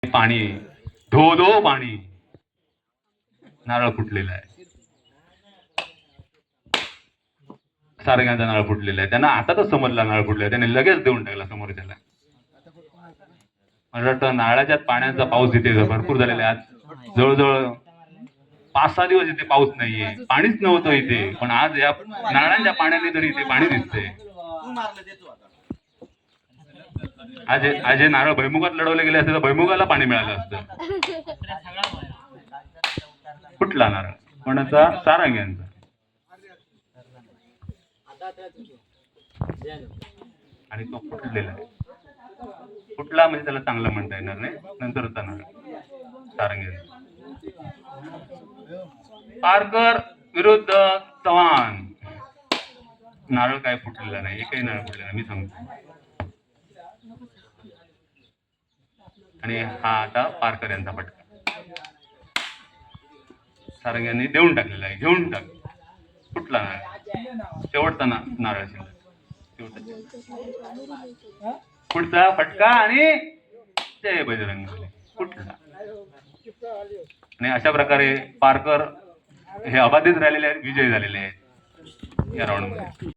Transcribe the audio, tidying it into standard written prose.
पाणी धो धो पाणी नारळ फुटलेला आहे. सारंग्यांचा नारळ फुटलेला आहे. त्यांना हातातच समजला नारळ फुटलेला, त्याने लगेच देऊन टाकला समोरच्याला. मला वाटतं नारळाच्या पाण्याचा पाऊस इथे भरपूर झालेला आहे. आज जवळजवळ 5-6 दिवस इथे पाऊस नाहीये, पाणीच नव्हतं इथे, पण आज या नारळांच्या पाण्याने तरी इथे पाणी दिसतंय. आज आज हे नारळ भैमुगात लढवले गेले असते तर भैमुगाला पाणी मिळालं असतं. फुटला नारळ कोणाचा? सारंग्यांचा. आणि तो फुटलेला आहे. फुटला म्हणजे त्याला चांगलं म्हणता येणार नाही. नंतरचा नारळ सारंग्यांचा. पारकर विरुद्ध चव्हाण. नारळ काय फुटलेला नाही, एकही नारळ फुटलेला नाही, मी सांगतो. आणि हा आता पारकर यांचा फटका सारंग्यांनी देऊन टाकलेला आहे. घेऊन टाक. फुटला नारळ, शेवटचा नारळ शिल्लक. पुढचा फटका आणि जय बजरंग फुटला. आणि अशा प्रकारे पारकर हे अबाधित राहिलेले आहेत, विजयी झालेले आहेत या राऊंड मध्ये.